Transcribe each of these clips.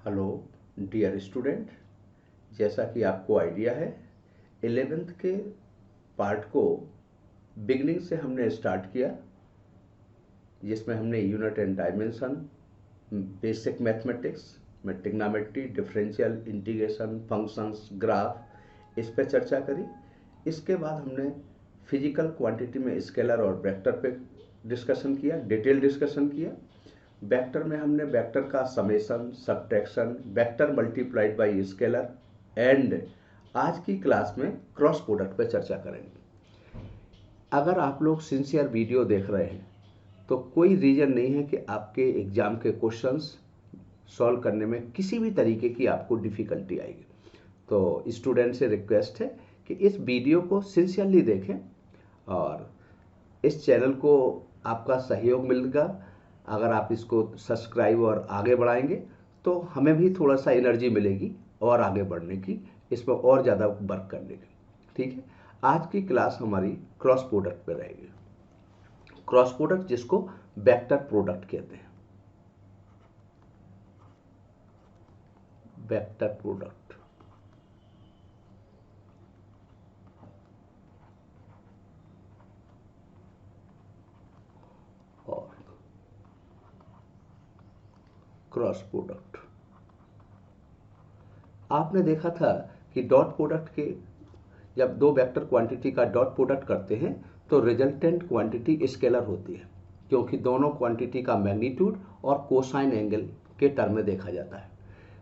Hello dear student, जैसा कि आपको आइडिया है 11th के पार्ट को बिगनिंग से हमने स्टार्ट किया, जिसमें हमने unit and dimension, basic mathematics में trigonometry, differential, integration, functions, graph, इस पर चर्चा करी। इसके बाद हमने फिजिकल क्वांटिटी में स्केलर और वेक्टर पे डिस्कशन किया, डिटेल डिस्कशन किया। वेक्टर में हमने वेक्टर का summation, subtraction, vector multiplied by scalar and आज की क्लास में क्रॉस प्रोडक्ट पे चर्चा करेंगे। अगर आप लोग सिंसियर वीडियो देख रहे हैं तो कोई रीज़न नहीं है कि आपके एग्जाम के क्वेश्चंस सॉल्व करने में किसी भी तरीके की आपको डिफ़िकल्टी आएगी। तो स्टूडेंट से रिक्वेस्ट है कि इस वीडियो को सिंसियरली देखें और इस चैनल को आपका सहयोग मिलेगा। अगर आप इसको सब्सक्राइब और आगे बढ़ाएंगे तो हमें भी थोड़ा सा एनर्जी मिलेगी और आगे बढ़ने की, इसमें और ज़्यादा वर्क करने की। ठीक है, आज की क्लास हमारी क्रॉस प्रोडक्ट पे रहेगी। क्रॉस प्रोडक्ट जिसको वेक्टर प्रोडक्ट कहते हैं, वेक्टर प्रोडक्ट। और क्रॉस प्रोडक्ट आपने देखा था कि डॉट प्रोडक्ट के जब दो वेक्टर क्वांटिटी का डॉट प्रोडक्ट करते हैं तो रिजल्टेंट क्वांटिटी स्केलर होती है, क्योंकि दोनों क्वांटिटी का मैग्नीट्यूड और कोसाइन एंगल के टर्म में देखा जाता है।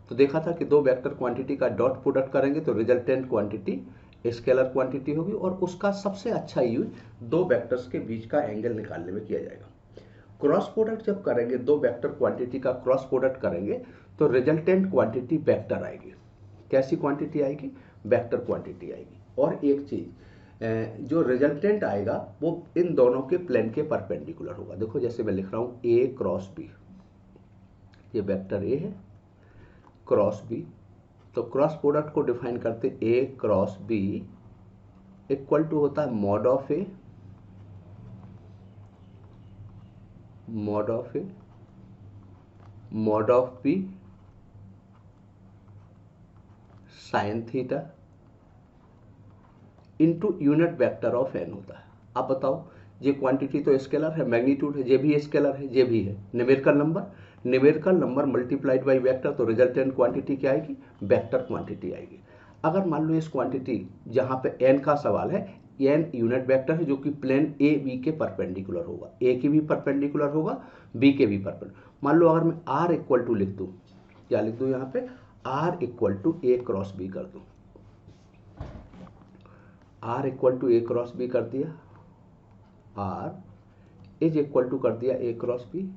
तो देखा था कि दो वेक्टर क्वांटिटी का डॉट प्रोडक्ट करेंगे तो रिजल्टेंट क्वांटिटी स्केलर क्वांटिटी होगी और उसका सबसे अच्छा यूज दो वेक्टर्स के बीच का एंगल निकालने में किया जाएगा। क्रॉस प्रोडक्ट जब करेंगे, दो वेक्टर क्वांटिटी का क्रॉस प्रोडक्ट करेंगे तो रिजल्टेंट क्वांटिटी वेक्टर आएगी। कैसी क्वांटिटी आएगी? वेक्टर क्वांटिटी आएगी। और एक चीज, जो रिजल्टेंट आएगा वो इन दोनों के प्लेन के परपेंडिकुलर होगा। देखो जैसे मैं लिख रहा हूं ए क्रॉस बी, ये वेक्टर ए है, क्रॉस बी। तो क्रॉस प्रोडक्ट को डिफाइन करते A cross B equal to होता है mod of A, mod of A, mod of B sine theta into unit vector of N होता है। अब बताओ, ये क्वांटिटी तो स्केलर है, मैग्नीट्यूड है, ये भी स्केलर है, ये भी है numerical number. Numerical number multiplied by vector, तो रिजल्टेंट क्वांटिटी क्या आएगी? वेक्टर क्वांटिटी आएगी। अगर मान लो इस क्वांटिटी जहां पे एन का सवाल है, एन यूनिट वेक्टर है जो कि प्लेन ए बी के परपेंडिकुलर होगा, ए के भी परपेंडिकुलर होगा, बी के भी परपेंडिकुलर। मान लो अगर मैं आर इक्वल टू लिख दूं, क्या लिख दूं यहाँ पे? R equal to A cross B कर दूं। R equal to A cross B कर दिया, आर इज इक्वल टू कर दिया ए क्रॉस बी।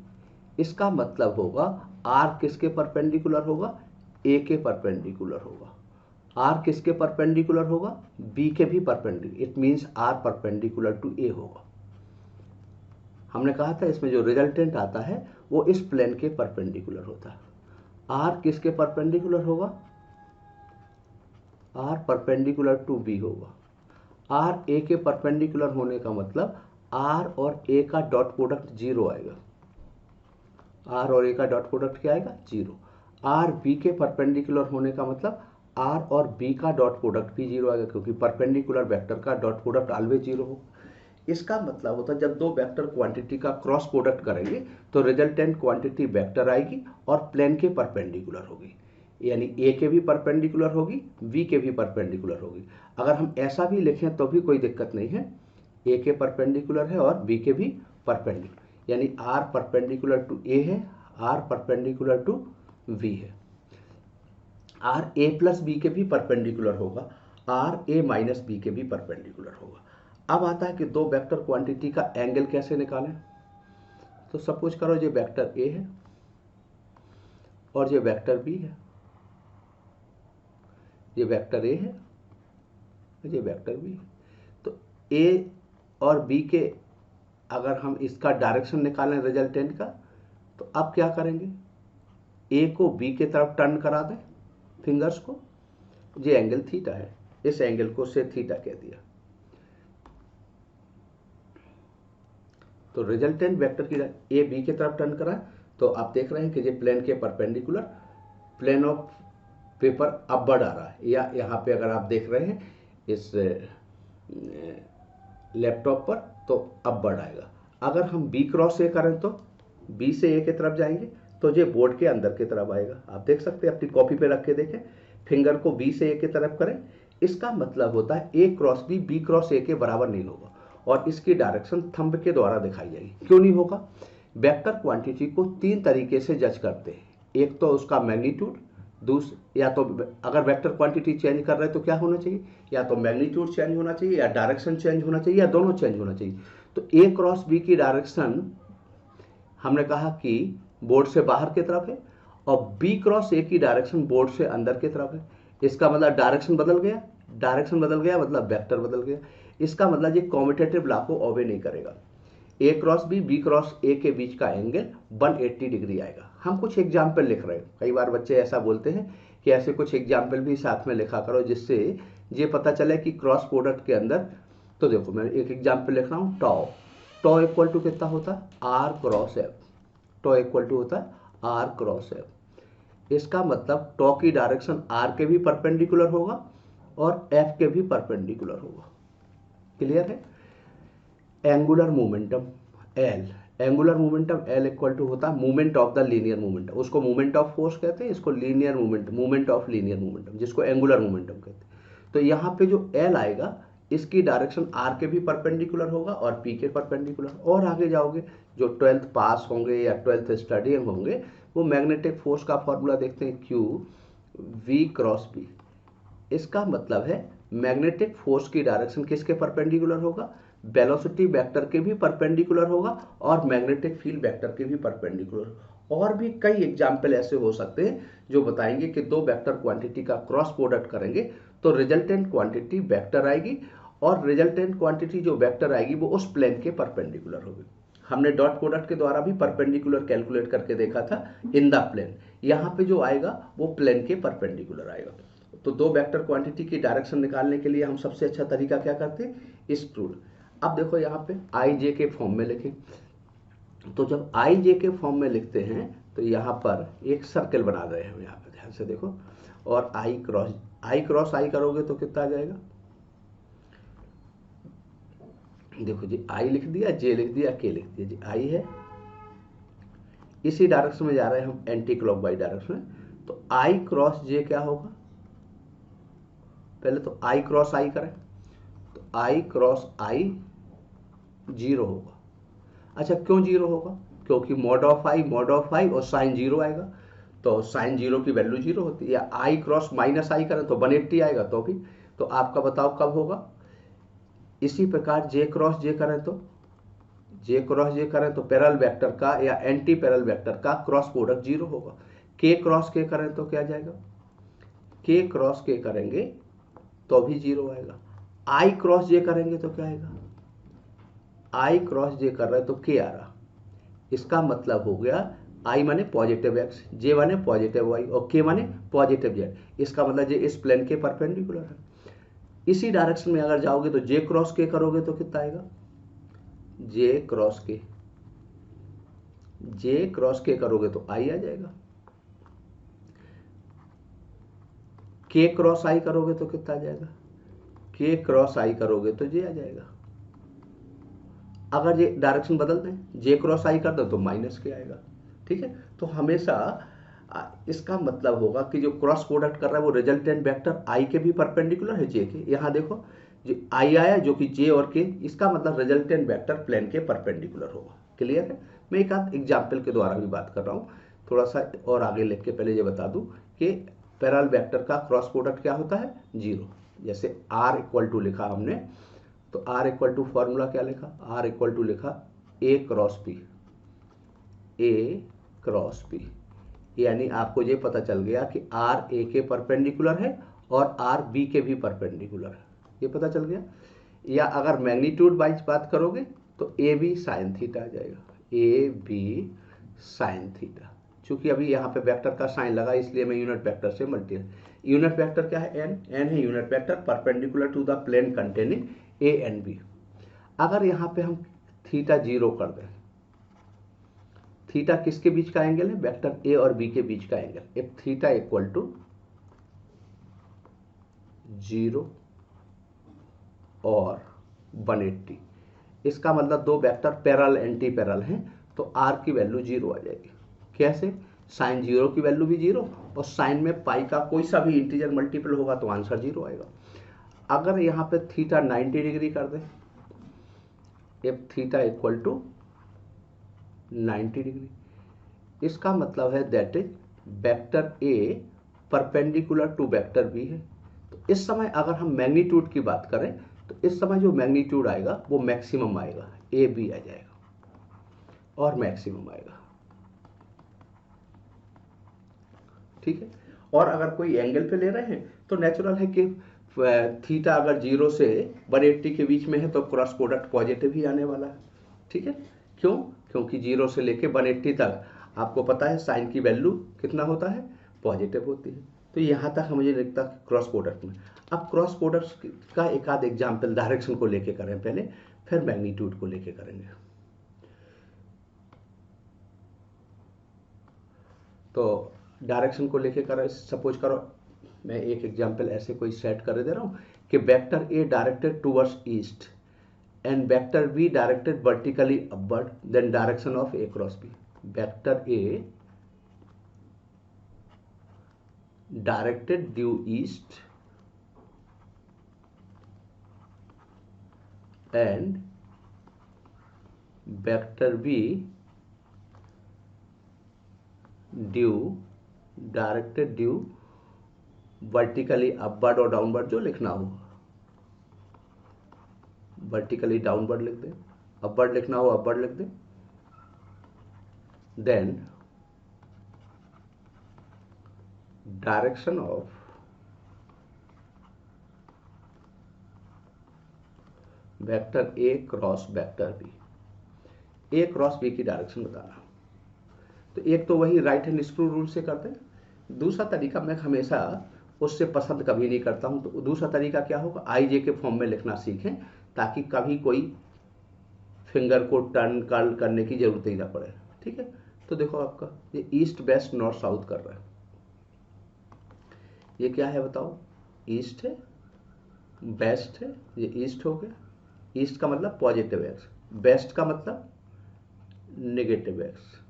इसका मतलब होगा आर किसके परपेंडिकुलर होगा? ए के परपेंडिकुलर होगा। आर किसके परपेंडिकुलर होगा? बी के भी perpendicular. It means R perpendicular to A होगा। हमने कहा था इसमें जो रिजल्टेंट आता है वो इस प्लेन के परपेंडिकुलर होता है। आर किसके परपेंडिकुलर होगा? आर परपेंडिकुलर टू बी होगा। आर ए के परपेंडिकुलर होने का मतलब आर और ए का डॉट प्रोडक्ट जीरो आएगा। आर और ए का डॉट प्रोडक्ट क्या आएगा? जीरो। आर बी के परपेंडिकुलर होने का मतलब आर और बी का डॉट प्रोडक्ट भी जीरो आएगा, क्योंकि परपेंडिकुलर वेक्टर का डॉट प्रोडक्ट ऑलवेज जीरो होगा। इसका मतलब होता है जब दो वेक्टर क्वांटिटी का क्रॉस प्रोडक्ट करेंगे तो रिजल्टेंट क्वांटिटी वेक्टर आएगी और प्लेन के परपेंडिकुलर होगी, यानी ए के भी परपेंडिकुलर होगी, बी के भी परपेंडिकुलर होगी। अगर हम ऐसा भी लिखें तो भी कोई दिक्कत नहीं है, ए के परपेंडिकुलर है और बी के भी परपेंडिकुलर, यानी आर परपेंडिकुलर टू ए है, आर परपेंडिकुलर टू बी है। आर ए प्लस बी के भी परपेंडिकुलर होगा, आर ए माइनस बी के भी परपेंडिकुलर होगा। अब आता है कि दो वेक्टर क्वांटिटी का एंगल कैसे निकालें। तो सपोज करो ये वेक्टर ए है और ये वेक्टर बी है, ये वेक्टर ए है, ये वेक्टर बी है। तो ए और बी के अगर हम इसका डायरेक्शन निकालें रिजल्टेंट का, तो अब क्या करेंगे? ए को बी के तरफ टर्न करा दें फिंगर्स को, ये एंगल थीटा है, इस एंगल को से थीटा कह दिया। तो रिजल्टेंट वेक्टर की ए बी की तरफ टर्न करा तो आप देख रहे हैं कि ये प्लेन के perpendicular plane of paper upward आ रहा है, या यहाँ पे अगर आप देख रहे हैं इस लैपटॉप पर तो अपवर्ड आएगा। अगर हम बी क्रॉस ए करें तो बी से ए की तरफ जाएंगे तो ये बोर्ड के अंदर की तरफ आएगा। आप देख सकते हैं, अपनी कॉपी पे रख के देखें, फिंगर को बी से ए की तरफ करें, इसका मतलब होता है ए क्रॉस बी क्रॉस ए के बराबर नहीं होगा और इसकी डायरेक्शन थंब के द्वारा दिखाई जाएगी। क्यों नहीं होगा? वेक्टर क्वांटिटी को तीन तरीके से जज करते हैं। एक तो उसका मैग्नीट्यूड, या तो अगर वेक्टर क्वांटिटी चेंज कर रहे हैं तो क्या होना चाहिए, या तो मैग्नीट्यूड चेंज होना चाहिए, या डायरेक्शन चेंज होना चाहिए, या दोनों चेंज होना चाहिए। तो ए क्रॉस बी की डायरेक्शन हमने कहा कि बोर्ड से बाहर की तरफ है और बी क्रॉस ए की डायरेक्शन बोर्ड से अंदर की तरफ है। इसका मतलब डायरेक्शन बदल गया, डायरेक्शन बदल गया मतलब वेक्टर बदल गया। इसका मतलब ये कॉम्यूटेटिव लॉ को ओबे नहीं करेगा। ए क्रॉस बी क्रॉस ए के बीच का एंगल 180 डिग्री आएगा। हम कुछ एग्जाम्पल लिख रहे हैं, कई बार बच्चे ऐसा बोलते हैं कि ऐसे कुछ एग्जाम्पल भी साथ में लिखा करो जिससे ये पता चले कि क्रॉस प्रोडक्ट के अंदर। तो देखो मैं एक एग्जाम्पल लिख रहा हूँ, टॉ इक्वल टू कितना होता है, R cross F. Tau equal to होता है आर क्रॉस एफ। इसका मतलब टॉ की डायरेक्शन आर के भी परपेंडिकुलर होगा और एफ के भी परपेंडिकुलर होगा। क्लियर है? Angular momentum L, angular momentum L equal to होता है movement of the linear momentum. उसको मूवमेंट ऑफ फोर्स कहते हैं, इसको linear moment, movement of linear momentum, जिसको एंगुलर मोमेंटम कहते हैं। तो यहाँ पे जो एल आएगा इसकी डायरेक्शन आर के भी परपेंडिकुलर होगा और पी के परपेंडिकुलर। और आगे जाओगे, जो 12th पास होंगे या 12th स्टडी होंगे वो मैग्नेटिक फोर्स का फॉर्मूला देखते हैं, क्यू वी क्रॉस बी। इसका मतलब है मैग्नेटिक फोर्स की डायरेक्शन किसके परपेंडिकुलर होगा, वेलोसिटी वेक्टर के भी परपेंडिकुलर होगा और मैग्नेटिक फील्ड वेक्टर के भी परपेंडिकुलर। और भी कई एग्जाम्पल ऐसे हो सकते हैं जो बताएंगे कि दो वेक्टर क्वांटिटी का क्रॉस प्रोडक्ट करेंगे तो रिजल्टेंट क्वांटिटी वेक्टर आएगी और रिजल्टेंट क्वांटिटी जो वेक्टर आएगी वो उस प्लेन के परपेंडिकुलर होगी। हमने डॉट प्रोडक्ट के द्वारा भी परपेंडिकुलर कैलकुलेट करके देखा था इन द प्लेन। यहाँ पे जो आएगा वो प्लेन के परपेंडिकुलर आएगा। तो दो वेक्टर क्वांटिटी की डायरेक्शन निकालने के लिए हम सबसे अच्छा तरीका क्या करते हैं, इस रूल। अब देखो यहाँ पे आई जे के फॉर्म में लिखें, तो जब आई जे के फॉर्म में लिखते हैं तो यहाँ पर एक सर्कल बना रहे हैं हम, यहाँ पे ध्यान से देखो, और आई क्रॉस आई करोगे तो कितना आ जाएगा, देखो जी आई लिख दिया, जे लिख दिया, के लिख दिया, जी आई है, इसी डायरेक्शन में जा रहे हैं हम, एंटी क्लॉकवाइज डायरेक्शन में। तो आई क्रॉस जे क्या होगा, पहले तो आई क्रॉस आई करें तो आई क्रॉस आई 0 होगा। अच्छा क्यों 0 होगा, क्योंकि मॉड ऑफ आई और साइन 0 आएगा, तो साइन 0 की वैल्यू 0 होती है। या आई क्रॉस माइनस आई करें तो 180 आएगा, तो भी तो आपका बताओ कब होगा। इसी प्रकार जे क्रॉस जे करें तो पैरेलल वेक्टर का या एंटी पैरेलल वेक्टर का क्रॉस प्रोडक्ट 0 होगा। के क्रॉस के करें तो क्या जाएगा, के क्रॉस के करेंगे तो भी 0 आएगा। आई क्रॉस जे करेंगे तो क्या आएगा, आई क्रॉस जे कर रहे तो के आ रहा। इसका मतलब हो गया आई माने पॉजिटिव एक्स, जे माने पॉजिटिव वाई और के माने पॉजिटिव जेड। इसका मतलब जे इस प्लेन के परपेंडिकुलर है। इसी डायरेक्शन में अगर जाओगे तो जे क्रॉस के करोगे तो कितना आएगा, जे क्रॉस के करोगे तो आई आ जाएगा, के क्रॉस आई करोगे तो कितना आ जाएगा, के क्रॉस आई करोगे तो जे आ जाएगा। अगर ये डायरेक्शन बदल दें, जे क्रॉस आई कर दो तो माइनस के आएगा। ठीक है, तो हमेशा इसका मतलब होगा कि जो क्रॉस प्रोडक्ट कर रहा है वो रिजल्टेंट वेक्टर आई के भी परपेंडिकुलर है जे के। यहाँ देखो जो आई आया जो कि जे और के, इसका मतलब रिजल्टेंट वेक्टर प्लेन के परपेंडिकुलर होगा। क्लियर है? मैं एक आध एग्जाम्पल के द्वारा भी बात कर रहा हूँ, थोड़ा सा और आगे लिख के पहले ये बता दूं कि पैरेलल वेक्टर का क्रॉस प्रोडक्ट क्या होता है, 0। जैसे आर इक्वल टू लिखा हमने, तो आर इक्वल टू फॉर्मूला क्या लिखा, आर इक्वल टू लिखा ए क्रॉस पी, यानी आपको ये पता चल गया कि आर ए के परपेंडिकुलर है और आर बी के भी परपेंडिकुलर है, ये पता चल गया। या अगर मैग्नीट्यूड वाइज बात करोगे तो ए बी साइन थीटा आ जाएगा, ए बी साइन थीटा। चूंकि अभी यहाँ पे वेक्टर का साइन लगा इसलिए मैं यूनिट वेक्टर से यूनिट वेक्टर क्या है, एन है unit vector perpendicular to the plane containing A and B. अगर यहाँ पे हम थीटा 0 कर दें, थीटा किसके बीच का एंगल है? वेक्टर ए और बी के बीच का angle. If theta equal to 0 और 180, इसका मतलब दो वेक्टर पैरेलल एंटी पैरेलल हैं, तो आर की वैल्यू 0 आ जाएगी। कैसे? साइन 0 की वैल्यू भी 0, और साइन में पाई का कोई सा भी इंटीजर मल्टीपल होगा तो आंसर 0 आएगा। अगर यहाँ पे थीटा 90 डिग्री कर दें, if theta equal to 90 degree, इसका मतलब है that is vector A perpendicular to vector B है। तो इस समय अगर हम मैग्नीट्यूड की बात करें तो इस समय जो मैग्नीट्यूड आएगा वो मैक्सिमम आएगा, ए बी आ जाएगा और मैक्सिमम आएगा। ठीक है। और अगर कोई एंगल पे ले रहे हैं तो नेचुरल है कि थीटा अगर 0 से 180 के बीच में है तो क्रॉस प्रोडक्ट पॉजिटिव ही आने वाला है। ठीक है। क्यों? क्योंकि 0 से लेके 180 तक आपको पता है साइन की वैल्यू कितना होता है? पॉजिटिव होती है। तो यहाँ तक मुझे लगता है क्रॉस प्रोडक्ट में। अब क्रॉस प्रोडक्ट का एक आध एग्जाम्पल डायरेक्शन को लेके करें पहले, फिर मैग्नीट्यूड को लेके करेंगे। तो डायरेक्शन को लेके करें, सपोज करो मैं एक एग्जाम्पल ऐसे कोई सेट कर दे रहा हूँ कि vector A directed towards east and vector B directed vertically upward, then direction of A cross B. Vector A directed due east and vector B directed due vertically upward और downward, जो लिखना हो। Vertically downward लिख दें, upward लिखना हो upward लिख दें। Then direction of vector A cross vector B, A cross B की डायरेक्शन बताना। तो एक तो वही राइट हैंड स्क्रू रूल से करते हैं, दूसरा तरीका मैं हमेशा उससे पसंद कभी नहीं करता हूं। तो दूसरा तरीका क्या होगा? आई जे के फॉर्म में लिखना सीखें ताकि कभी कोई फिंगर को टर्न कर्ल करने की जरूरत ही ना पड़े। ठीक है। तो देखो आपका ये ईस्ट वेस्ट नॉर्थ साउथ कर रहा है। ये क्या है बताओ? ईस्ट है, वेस्ट है, ये ईस्ट हो गया। ईस्ट का मतलब पॉजिटिव एक्स, वेस्ट का मतलब नेगेटिव एक्स,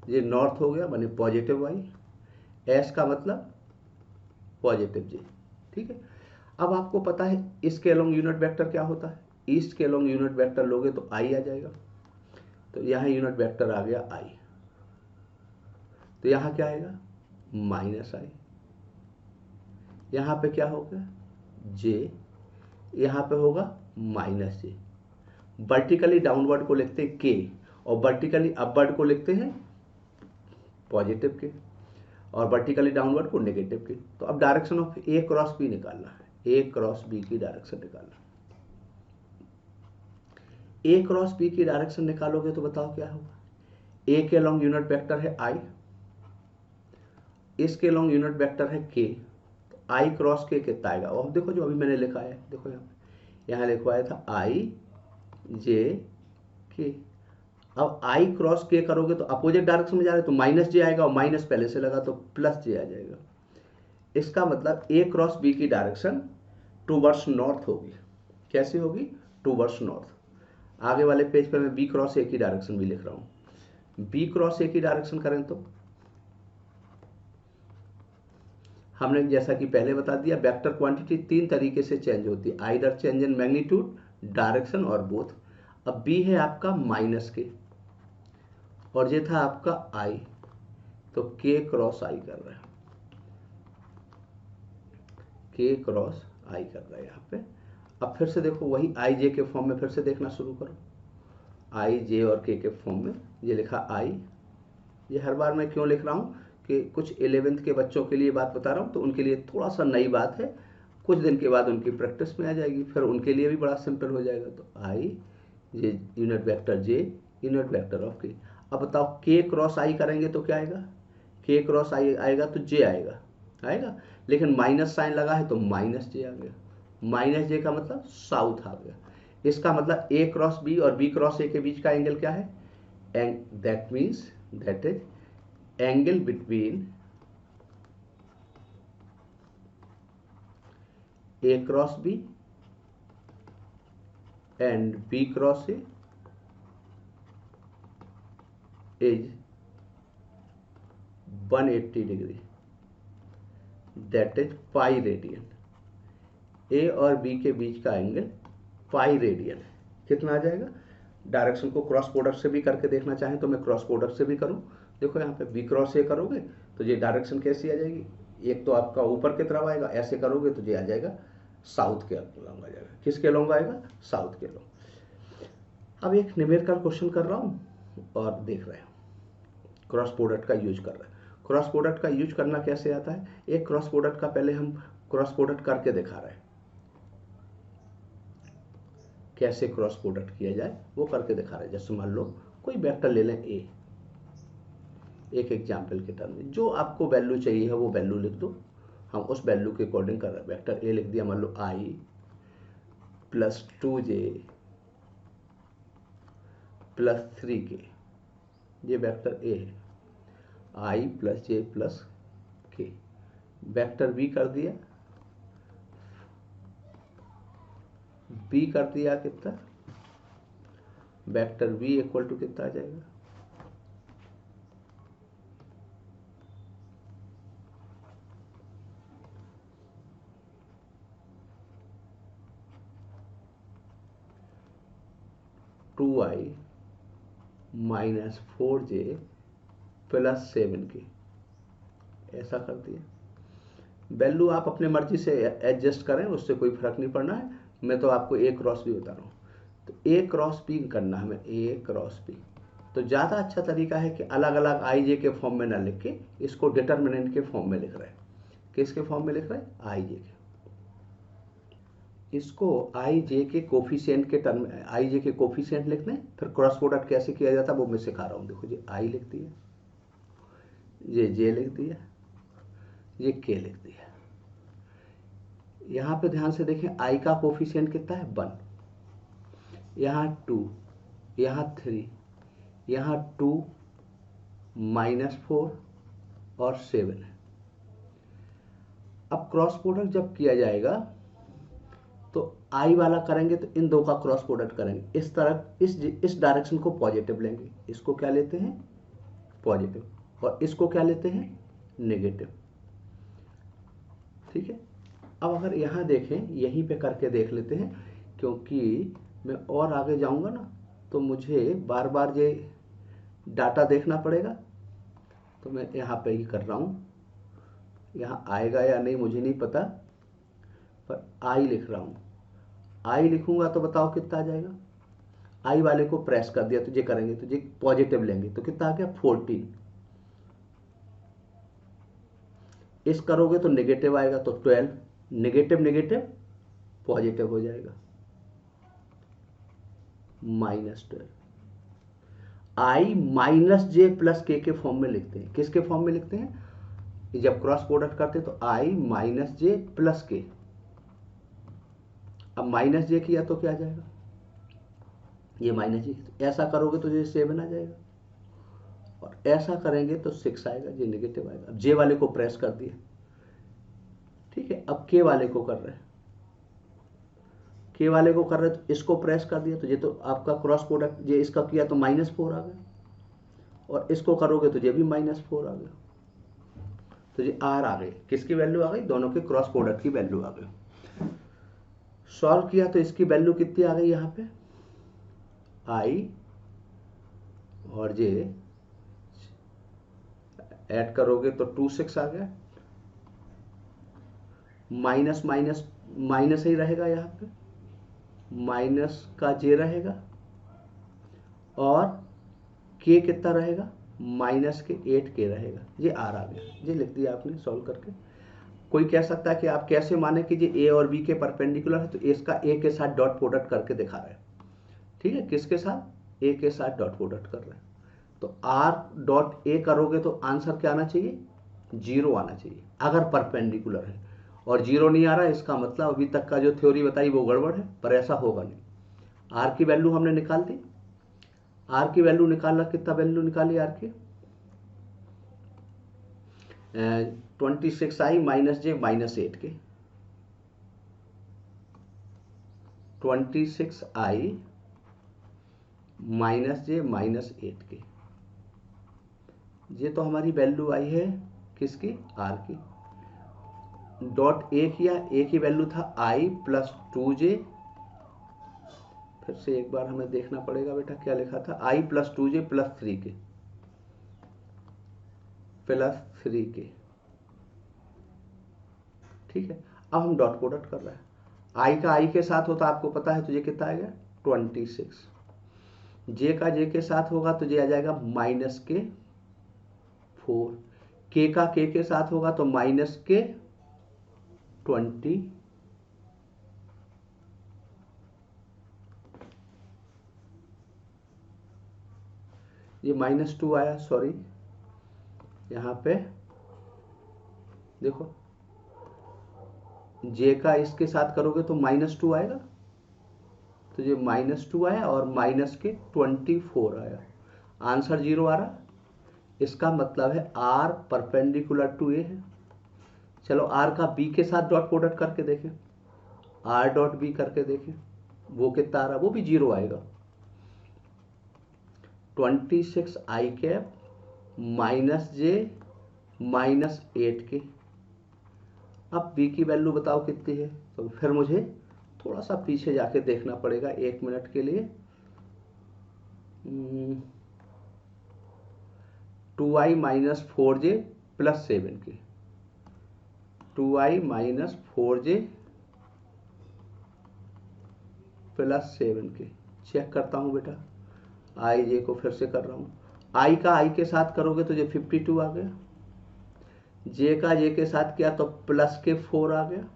ये नॉर्थ हो गया माने पॉजिटिव वाई, एस का मतलब पॉजिटिव जी। ठीक है। अब आपको पता है इसके अलोंग यूनिट वेक्टर क्या होता है? ईस्ट के अलोंग यूनिट वेक्टर लोगे तो आई आ जाएगा। तो यहाँ यूनिट वेक्टर आ गया आई, तो यहाँ क्या आएगा? माइनस आई। यहाँ पे क्या होगा? जे, यहाँ पे होगा माइनस जे। वर्टिकली डाउनवर्ड को लिखते हैं के, और वर्टिकली अपवर्ड को लिखते हैं पॉजिटिव के, और वर्टिकली डाउनवर्ड को नेगेटिव के। तो अब direction of A cross B निकालना है, ए क्रॉस बी की डायरेक्शन निकालना। ए क्रॉस बी की डायरेक्शन निकालोगे तो बताओ क्या होगा? ए के लॉन्ग यूनिट वेक्टर है आई, इसके लॉन्ग यूनिट वेक्टर है के, तो आई क्रॉस के कितना आएगा? और देखो जो अभी मैंने लिखा है, देखो यहाँ लिखवाया था आई जे के। अब आई क्रॉस के करोगे तो अपोजिट डायरेक्शन में जा रहे तो माइनस जे आएगा, और माइनस पहले से लगा तो प्लस जे आ जाएगा। इसका मतलब ए क्रॉस बी की डायरेक्शन टूवर्ड्स नॉर्थ होगी। कैसी होगी? Towards north. आगे वाले पेज पे मैं बी क्रॉस ए की डायरेक्शन भी लिख रहा हूं। बी क्रॉस ए की डायरेक्शन करें तो हमने जैसा कि पहले बता दिया वेक्टर क्वांटिटी तीन तरीके से चेंज होती है, either change in magnitude, direction और बोथ। अब बी है आपका माइनस के और ये था आपका आई, तो के क्रॉस आई कर रहा है, के क्रॉस आई कर रहा है यहाँ पे। अब फिर से देखो वही आई जे के फॉर्म में फिर से देखना शुरू करो, आई जे और के फॉर्म में ये लिखा आई। ये हर बार मैं क्यों लिख रहा हूँ कि कुछ 11th के बच्चों के लिए बात बता रहा हूँ, तो उनके लिए थोड़ा सा नई बात है, कुछ दिन के बाद उनकी प्रैक्टिस में आ जाएगी, फिर उनके लिए भी बड़ा सिंपल हो जाएगा। तो I J unit vector J unit vector of K. अब बताओ के क्रॉस आई करेंगे तो क्या आएगा? के क्रॉस आई आएगा तो जे आएगा, आएगा, लेकिन माइनस साइन लगा है तो माइनस जे आ गया। माइनस जे का मतलब साउथ आ गया। इसका मतलब ए क्रॉस बी और बी क्रॉस ए के बीच का एंगल क्या है? that means that is angle between A cross B and B cross A is 180 degree, that is pi radian. A और बी के बीच का एंगल पाई रेडियन कितना आ जाएगा? डायरेक्शन को क्रॉस प्रोडक्ट से भी करके देखना चाहें तो मैं क्रॉस प्रोडक्ट से भी करूं। देखो यहाँ पे बी क्रॉस ए करोगे तो ये डायरेक्शन कैसी आ जाएगी? एक तो आपका ऊपर की तरफ आएगा, ऐसे करोगे तो ये आ जाएगा साउथ के अलोंग आ जाएगा। किसके अलोंग आएगा? साउथ के अलोंग। अब एक न्यूमेरिकल क्वेश्चन कर रहा हूँ और देख रहे हैं क्रॉस प्रोडक्ट का यूज कर रहे हैं। क्रॉस प्रोडक्ट का यूज करना कैसे आता है? एक क्रॉस प्रोडक्ट का पहले हम क्रॉस प्रोडक्ट करके दिखा रहे हैं, कैसे क्रॉस प्रोडक्ट किया जाए वो करके दिखा रहे हैं। जैसे मान लो कोई वेक्टर ले लें ए, एक एग्जाम्पल के टर्म में जो आपको वैल्यू चाहिए है वो वैल्यू लिख दो, हम उस वैल्यू के अकॉर्डिंग कर रहे हैं। वेक्टर ए लिख दिया, मान लो i plus 2j plus 3k, ये वेक्टर ए है, i plus j plus k। Vector b कर दिया, b कर दिया कितना? वेक्टर b इक्वल टू कितना आ जाएगा? To I minus 4j plus 7k, ऐसा कर दिया। वैल्यू आप अपने मर्जी से एडजस्ट करें, उससे कोई फर्क नहीं पड़ना है। मैं तो आपको ए क्रॉस बी बता रहा हूँ, तो ए क्रॉस बी करना है हमें, ए क्रॉस बी। तो ज़्यादा अच्छा तरीका है कि अलग अलग आई जे के फॉर्म में ना लिख के इसको डिटर्मिनेंट के फॉर्म में लिख रहे हैं। किसके फॉर्म में लिख रहे हैं? आई जे के। इसको आई जे के कोफिशिएंट के टर्म, आई जे के कोफिशिएंट लिखते हैं, फिर क्रॉस प्रोडक्ट कैसे किया जाता है वो मैं सिखा रहा हूँ। देखो जी, आई लिख दिया, ये जे लिख दिया, ये के लिख दिया। यहाँ पे ध्यान से देखें, आई का कोफिशिएंट कितना है? 1, यहाँ 2, यहाँ 3, यहाँ 2 माइनस 4 और 7 है। अब क्रॉस प्रोडक्ट जब किया जाएगा तो आई वाला करेंगे तो इन दो का क्रॉस प्रोडक्ट करेंगे, इस तरफ इस डायरेक्शन को पॉजिटिव लेंगे, इसको क्या लेते हैं? पॉजिटिव, और इसको क्या लेते हैं? नेगेटिव। ठीक है। अब अगर यहाँ देखें, यहीं पे करके देख लेते हैं, क्योंकि मैं और आगे जाऊंगा ना तो मुझे बार बार ये डाटा देखना पड़ेगा, तो मैं यहाँ पे ही कर रहा हूँ। यहाँ आएगा या नहीं मुझे नहीं पता, पर आई लिख रहा हूँ। आई लिखूंगा तो बताओ कितना आ जाएगा? आई वाले को प्रेस कर दिया तो ये करेंगे तो ये पॉजिटिव लेंगे तो कितना आ गया? 14। इस करोगे तो नेगेटिव आएगा तो 12, नेगेटिव नेगेटिव पॉजिटिव हो जाएगा, -12। आई माइनस जे प्लस के फॉर्म में लिखते हैं। किसके फॉर्म में लिखते हैं? जब क्रॉस प्रोडक्ट करते हैं तो आई माइनस जे प्लस के। अब माइनस जे किया तो क्या आ जाएगा? ये माइनस जे। ऐसा करोगे तो ये 7 आ जाएगा, और ऐसा करेंगे तो 6 आएगा, ये नेगेटिव आएगा। अब जे वाले को प्रेस कर दिया, ठीक है। अब के वाले को कर रहे हैं, के वाले को कर रहे हैं तो इसको प्रेस कर दिया तो ये तो आपका क्रॉस प्रोडक्ट, ये इसका किया तो -4 आ गया, और इसको करोगे तो ये भी -4 आ गया, तो ये आर आ गई। किसकी वैल्यू आ गई? दोनों के क्रॉस प्रोडक्ट की वैल्यू आ गई। सॉल्व किया तो इसकी वैल्यू कितनी आ गई? यहाँ पे आई और ये ऐड करोगे तो 2 6 आ गया, माइनस माइनस माइनस ही रहेगा, यहाँ पे माइनस का जे रहेगा, और के कितना रहेगा? माइनस के 8 के रहेगा। ये आर आ गया, ये लिख दिया आपने सॉल्व करके। कोई कह सकता है कि आप कैसे माने कि ये ए और बी के परपेंडिकुलर है, तो इसका ए के साथ डॉट प्रोडक्ट करके दिखा रहे हैं। ठीक है, किसके साथ? ए के साथ डॉट प्रोडक्ट कर रहे हैं। तो आर डॉट ए करोगे तो आंसर क्या आना चाहिए? 0 आना चाहिए, अगर परपेंडिकुलर है। और 0 नहीं आ रहा है, इसका मतलब अभी तक का जो थ्योरी बताई वो गड़बड़ है, पर ऐसा होगा नहीं। आर की वैल्यू हमने निकाल दी, आर की वैल्यू निकालना, कितना वैल्यू निकाली आर की, 26i माइनस जे माइनस 8 के, 26i माइनस जे माइनस 8 के, ये तो हमारी वैल्यू आई है किसकी, आर की। डॉट ए किया, ए की वैल्यू था i प्लस 2j, फिर से एक बार हमें देखना पड़ेगा बेटा क्या लिखा था, i प्लस 2j प्लस 3 के, प्लस 3 के, ठीक है। अब हम डॉट प्रोडक्ट कर रहे हैं, i का i के साथ होता आपको पता है, तो ये कितना आएगा 26, जे का जे के साथ होगा तो ये आ जाएगा माइनस के 4, के का के साथ होगा तो माइनस के 20, ये -2 आया, सॉरी यहाँ पे देखो, जे का इसके साथ करोगे तो -2 आएगा, तो ये -2 आया और माइनस के 24 आया, आंसर 0 आ रहा। इसका मतलब है आर परपेंडिकुलर टू ए है। चलो आर का बी के साथ डॉट प्रोडक्ट करके देखें, आर डॉट बी करके देखें, वो कितना आ रहा, वो भी 0 आएगा। 26i कैप माइनस जे माइनस 8 के, अब बी की वैल्यू बताओ कितनी है, तो फिर मुझे थोड़ा सा पीछे जाके देखना पड़ेगा 1 मिनट के लिए। 2i माइनस 4j प्लस 7 के, 2i माइनस 4j प्लस 7 के, चेक करता हूँ बेटा, आई जे को फिर से कर रहा हूँ, आई का आई के साथ करोगे तो ये 52 आ गया, जे का जे के साथ किया तो प्लस के 4 आ गया,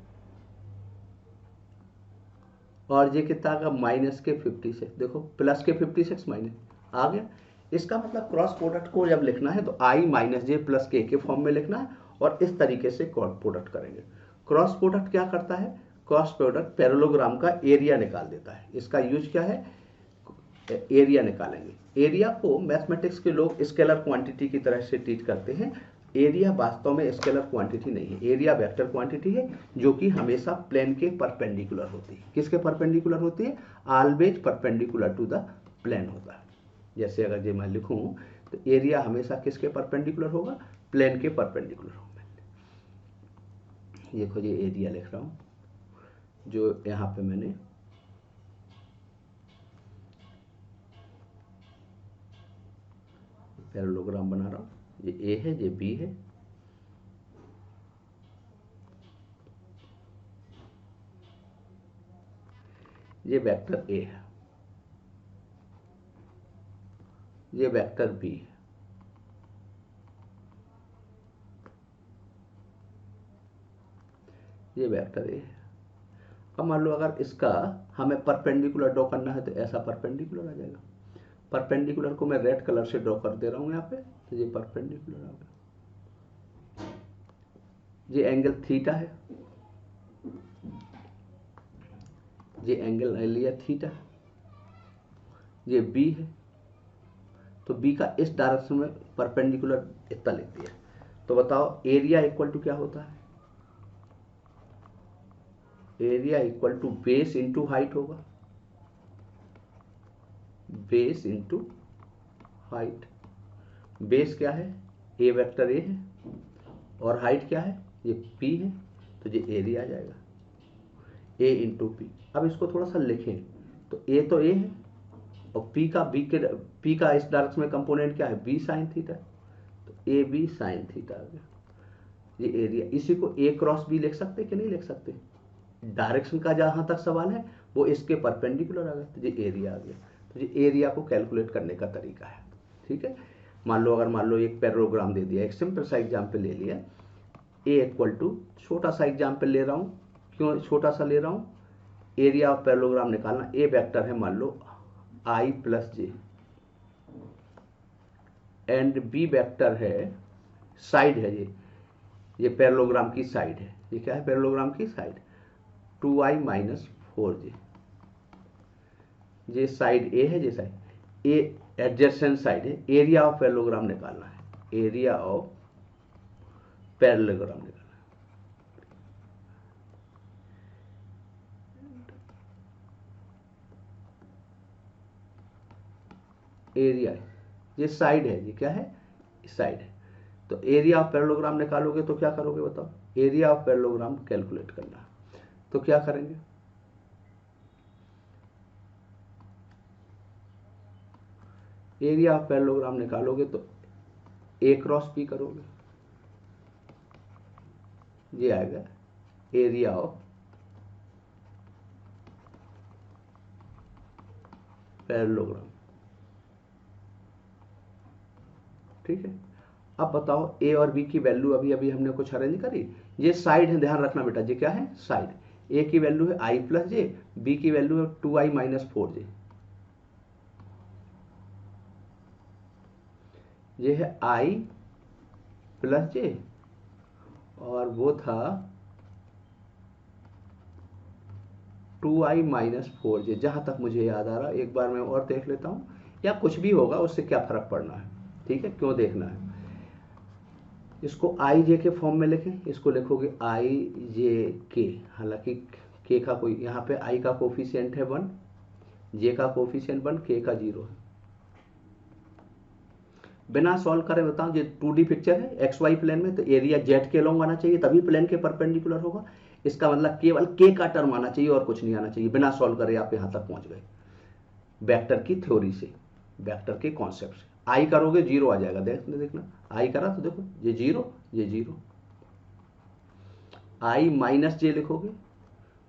और ये कितना आ गया माइनस के 56, देखो प्लस के 56 माइनस आ गया। इसका मतलब क्रॉस प्रोडक्ट को जब लिखना है तो आई माइनस जे प्लस के फॉर्म में लिखना है, और इस तरीके से क्रॉस प्रोडक्ट करेंगे। क्रॉस प्रोडक्ट क्या करता है, क्रॉस प्रोडक्ट पैरेललोग्राम का एरिया निकाल देता है। इसका यूज क्या है, एरिया निकालेंगे। एरिया को मैथमेटिक्स के लोग स्केलर क्वांटिटी की तरह से ट्रीट करते हैं, एरिया वास्तव में स्केलर क्वांटिटी नहीं है, एरिया वेक्टर क्वांटिटी है, जो कि हमेशा प्लेन के परपेंडिकुलर होती है। किसके परपेंडिकुलर होती है, always perpendicular to the plane होता है। जैसे अगर ये मैं लिखूं तो एरिया हमेशा किसके परपेंडिकुलर होगा, प्लेन के परपेंडिकुलर होगा। देखो ये एरिया लिख रहा हूँ, जो यहाँ पे मैंने पैरेललोग्राम बना रहा हूँ, ये ए है, ये बी है, ये वेक्टर ए है, ये वेक्टर बी है, ये वेक्टर ए है। अब मान लो अगर इसका हमें परपेंडिकुलर ड्रॉ करना है तो ऐसा परपेंडिकुलर आ जाएगा। परपेंडिकुलर को मैं रेड कलर से ड्रॉ कर दे रहा हूँ यहाँ पे, तो ये परपेंडिकुलर आ गया। ये एंगल थीटा है, ये एंगल लिया थीटा, ये बी है, तो बी का इस डायरेक्शन में परपेंडिकुलर इतना लिख दिया। तो बताओ एरिया इक्वल टू क्या होता है, area equal to base into height होगा, बेस इंटू हाइट। बेस क्या है, ए वेक्टर ए है, और हाइट क्या है, ये पी है, तो ये एरिया आ जाएगा, ए इंटू पी। अब इसको थोड़ा सा लिखें तो ए तो ए है, और पी का इस डायरेक्शन में कंपोनेंट क्या है, बी साइन थीटा, तो ए बी साइन थीटा आ गया, ये एरिया। इसी को ए क्रॉस बी लिख सकते कि नहीं लिख सकते, डायरेक्शन का जहां तक सवाल है वो इसके परपेंडिकुलर आ गया, तो ये एरिया आ गया। तो ये एरिया को कैलकुलेट करने का तरीका है, ठीक है। मान लो एक पैरेललोग्राम दे दिया, एक सिंपल सा एग्जाम्पल ले लिया, ए इक्वल टू, छोटा सा एग्जाम्पल ले रहा हूँ, क्यों छोटा सा ले रहा हूँ, एरिया ऑफ पैरेललोग्राम निकालना। ए वेक्टर है मान लो I plus J, and B vector है, साइड है ये पैरेललोग्राम की साइड है, ये क्या है, पैरेललोग्राम की साइड, 2i माइनस 4j, ये साइड ए है, ये साइड ए एडजेसेंट साइड है, एरिया ऑफ पैरेललोग्राम निकालना है, एरिया ऑफ पैरेललोग्राम निकालना है। एरिया ये साइड है, ये क्या है, साइड है। तो एरिया ऑफ पैरेललोग्राम निकालोगे तो क्या करोगे बताओ, एरिया ऑफ पैरेललोग्राम कैलकुलेट करना है। तो क्या करेंगे, एरिया ऑफ पैरेललोग्राम निकालोगे तो ए क्रॉस बी करोगे, ये आएगा एरिया ऑफ पैरेललोग्राम। ठीक है, अब बताओ ए और बी की वैल्यू अभी अभी हमने कुछ अरेंज करी, ये साइड है, ध्यान रखना बेटा, ये क्या है, साइड। ए की वैल्यू है आई प्लस जे, बी की वैल्यू है 2i माइनस 4j, ये है i प्लस जे और वो था 2i माइनस 4j, जहां तक मुझे याद आ रहा, एक बार मैं और देख लेता हूं, या कुछ भी होगा उससे क्या फर्क पड़ना है। ठीक है, क्यों देखना है, इसको आई जे के फॉर्म में लिखें, इसको लिखोगे आई जे के, हालांकि के का कोई, यहाँ पे आई का कोफिशिएंट है 1, जे का कोफिशिएंट 1, के का 0 है। बिना सॉल्व करे बताऊं, ये 2D पिक्चर है एक्स वाई प्लेन में, तो एरिया जेड के लॉन्ग आना चाहिए, तभी प्लेन के परपेंडिकुलर होगा। इसका मतलब केवल के का टर्म आना चाहिए और कुछ नहीं आना चाहिए। बिना सॉल्व करे आप यहां तक पहुंच गए वेक्टर की थ्योरी से, वेक्टर के कॉन्सेप्ट से। आई करोगे 0 आ जाएगा, देखना आई करा तो देखो ये 0, ये 0। आई माइनस जे लिखोगे,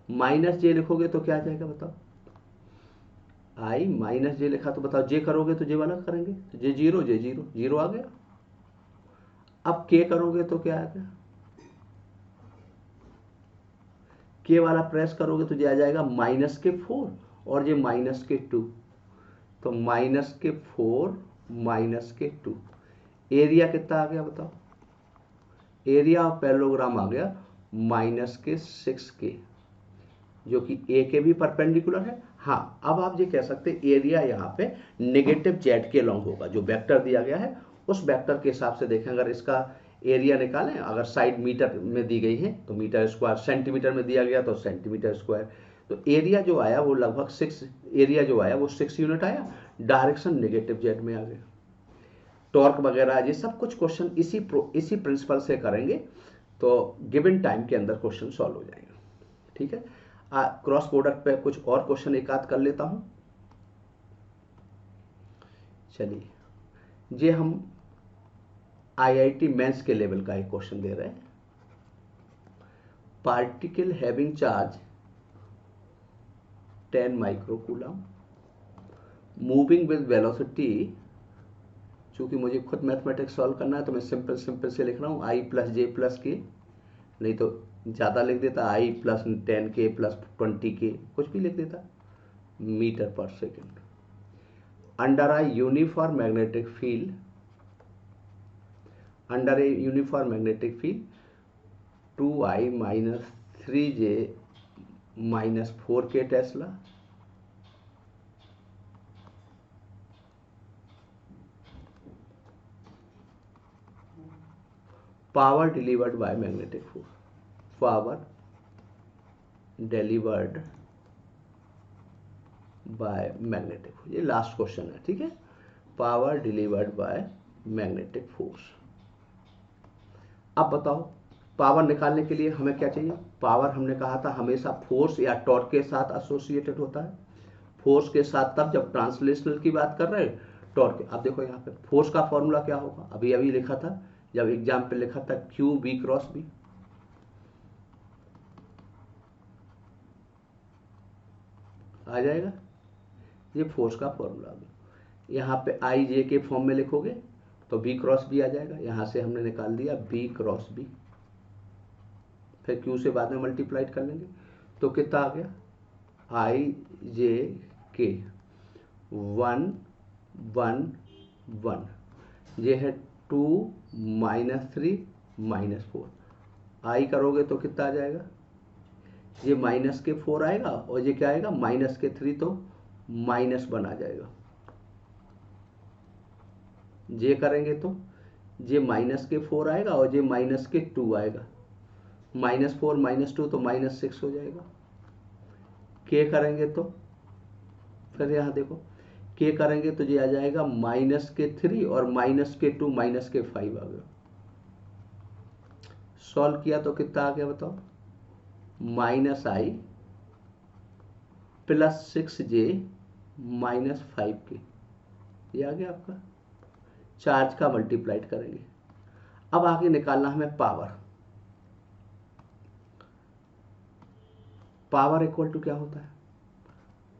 माइनस जे लिखोगे तो क्या आ जाएगा बताओ, आई माइनस जे लिखा तो बताओ जे करोगे तो जे वाला करेंगे, तो जे 0, जे 0, 0 आ गया। अब के करोगे तो क्या आ गया, के वाला प्रेस करोगे तो ये आ जाएगा माइनस के 4 और ये माइनस के 2, तो माइनस के 4 माइनस के 2। एरिया कितना आ गया बताओ, एरिया ऑफ पैरेललोग्राम आ गया माइनस के 6 के, जो कि ए के भी परपेंडिकुलर है। हाँ, अब आप ये कह सकते हैं एरिया यहाँ पे नेगेटिव जेड के लॉन्ग होगा, जो वेक्टर दिया गया है उस वेक्टर के हिसाब से देखें। अगर इसका एरिया निकालें, अगर साइड मीटर में दी गई है तो मीटर स्क्वायर, सेंटीमीटर में दिया गया तो सेंटीमीटर स्क्वायर, तो एरिया जो आया वो लगभग 6, एरिया जो आया वो 6 यूनिट आया, डायरेक्शन नेगेटिव जेड में आ गया। टॉर्क वगैरह ये सब कुछ क्वेश्चन इसी प्रिंसिपल से करेंगे, तो गिवन टाइम के अंदर क्वेश्चन सॉल्व हो जाएंगे। ठीक है, क्रॉस प्रोडक्ट पे कुछ और क्वेश्चन एक आध कर लेता हूं। चलिए, ये हम आईआईटी मेंस के लेवल का एक क्वेश्चन दे रहे हैं। Particle having charge 10 microcoulomb moving with velocity, चूंकि मुझे खुद मैथमेटिक्स सॉल्व करना है तो मैं सिंपल से लिख रहा हूं आई प्लस जे प्लस के, नहीं तो ज़्यादा लिख देता आई प्लस 10 के प्लस 20 के, कुछ भी लिख देता, मीटर पर second. Under a uniform magnetic field, under a uniform magnetic field 2i minus 3j minus 4k Tesla power delivered by magnetic force, power delivered by magnetic force, ये लास्ट क्वेश्चन है। ठीक है, power delivered by magnetic force. अब बताओ, power निकालने के लिए हमें क्या चाहिए, पावर हमने कहा था हमेशा फोर्स या टॉर्क के साथ एसोसिएटेड होता है, फोर्स के साथ तब जब ट्रांसलेशनल की बात कर रहे हैं, टॉर्क। अब देखो यहाँ पे फोर्स का फॉर्मूला क्या होगा, अभी अभी लिखा था जब एग्जाम पे लिखा था, क्यू बी क्रॉस बी, आ जाएगा, ये फोर्स का फॉर्मूला। यहाँ पे आई जे के फॉर्म में लिखोगे तो बी क्रॉस बी आ जाएगा, यहाँ से हमने निकाल दिया बी क्रॉस बी, फिर क्यू से बाद में मल्टीप्लाइड कर लेंगे तो कितना आ गया, आई जे के 1 1 1, ये है 2 माइनस 3 माइनस 4, आई करोगे तो कितना आ जाएगा, ये माइनस के 4 आएगा और ये क्या आएगा माइनस के 3, तो -1 आ जाएगा। जे करेंगे तो जे माइनस के 4 आएगा और जे माइनस के 2 आएगा। -4 -2 तो -6 हो जाएगा। के करेंगे तो फिर यहाँ देखो के करेंगे तो ये आ जाएगा -3 और -2 -5 आ गया। सॉल्व किया तो कितना आ गया बताओ, -i + 6j -5k, ये आ गया आपका। चार्ज का मल्टीप्लाइड करेंगे। अब आगे निकालना हमें पावर। पावर इक्वल टू क्या होता है,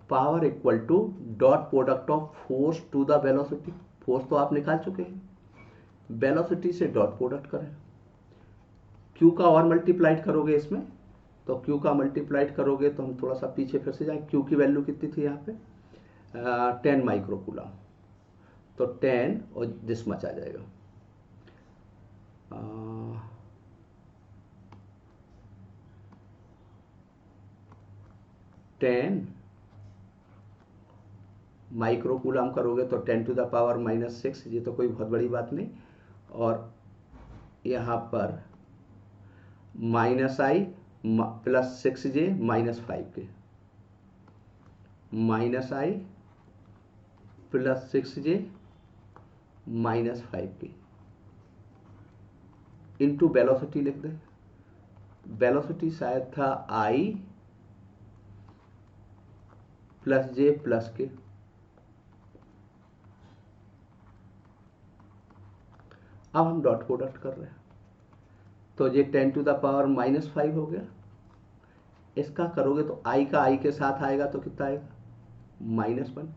power equal to dot product of force to the velocity. Force तो आप निकाल चुके हैं, वेलोसिटी से डॉट प्रोडक्ट करें। क्यू का और मल्टीप्लाइड करोगे इसमें, तो क्यू का मल्टीप्लाइड करोगे तो हम थोड़ा सा पीछे फिर से जाएं। क्यू की वैल्यू कितनी थी यहाँ पे 10 माइक्रोकूलम, तो 10 और दिस मच आ जाएगा 10 माइक्रोकूलम करोगे तो 10⁻⁻6, ये तो कोई बहुत बड़ी बात नहीं। और यहाँ पर -i + 6j -5k, -i + 6j -5k into velocity लिख दें। वेलोसिटी शायद था i + j + k। अब हम डॉट प्रोडक्ट कर रहे हैं, तो ये 10⁻⁻5 हो गया। इसका करोगे तो i का i के साथ आएगा तो कितना आएगा -1,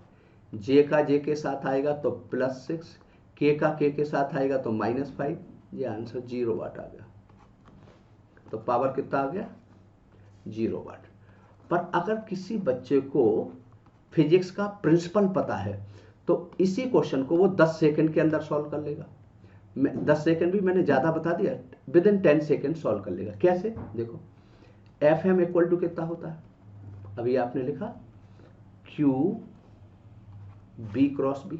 j का j के साथ आएगा तो +6, k का k के साथ आएगा तो -5। ये आंसर 0 वाट आ गया। तो पावर कितना आ गया 0 वाट। पर अगर किसी बच्चे को फिजिक्स का प्रिंसिपल पता है तो इसी क्वेश्चन को वो 10 सेकंड के अंदर सॉल्व कर लेगा। 10 सेकंड भी मैंने ज़्यादा बता दिया, विदिन 10 सेकंड सॉल्व कर लेगा। कैसे देखो, Fm इक्वल टू कितना होता है, अभी आपने लिखा Q B cross B।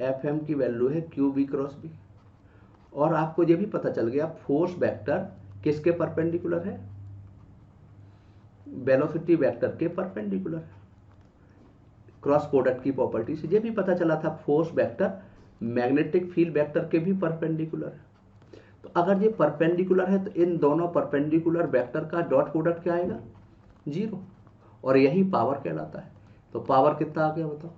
Fm की वैल्यू है Q B क्रॉस B। और आपको ये भी पता चल गया फोर्स वेक्टर किसके परपेंडिकुलर है, वेलोसिटी वेक्टर के परपेंडिकुलर है। क्रॉस प्रोडक्ट की प्रॉपर्टी से ये भी पता चला था force vector magnetic field vector के भी परपेंडिकुलर है। तो अगर ये परपेंडिकुलर है तो इन दोनों परपेंडिकुलर वेक्टर का डॉट प्रोडक्ट क्या आएगा 0, और यही पावर कहलाता है। तो पावर कितना आ गया बताओ।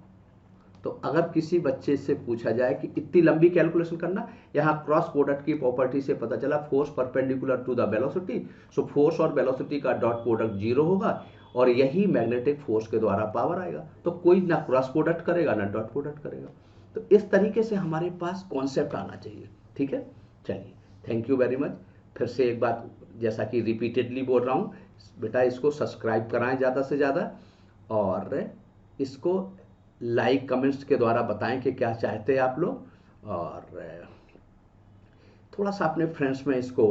तो अगर किसी बच्चे से पूछा जाए कि इतनी लंबी कैलकुलेशन करना, यहाँ क्रॉस प्रोडक्ट की प्रॉपर्टी से पता चला force perpendicular to the velocity, so force और वेलोसिटी का डॉट प्रोडक्ट 0 होगा और यही मैग्नेटिक फोर्स के द्वारा पावर आएगा। तो कोई ना क्रॉस प्रोडक्ट करेगा ना डॉट प्रोडक्ट करेगा। तो इस तरीके से हमारे पास कॉन्सेप्ट आना चाहिए। ठीक है, चलिए थैंक यू वेरी मच। फिर से एक बात, जैसा कि रिपीटेडली बोल रहा हूँ, बेटा इसको सब्सक्राइब कराएं ज़्यादा से ज़्यादा, और इसको लाइक कमेंट्स के द्वारा बताएं कि क्या चाहते हैं आप लोग, और थोड़ा सा अपने फ्रेंड्स में इसको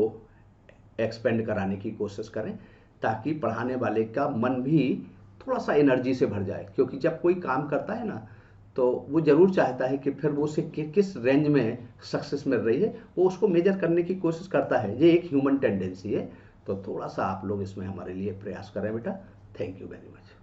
एक्सपेंड कराने की कोशिश करें, ताकि पढ़ाने वाले का मन भी थोड़ा सा एनर्जी से भर जाए। क्योंकि जब कोई काम करता है ना, तो वो ज़रूर चाहता है कि फिर वो उसे किस रेंज में सक्सेस मिल रही है, वो उसको मेजर करने की कोशिश करता है। ये एक ह्यूमन टेंडेंसी है। तो थोड़ा सा आप लोग इसमें हमारे लिए प्रयास करें बेटा। Thank you very much.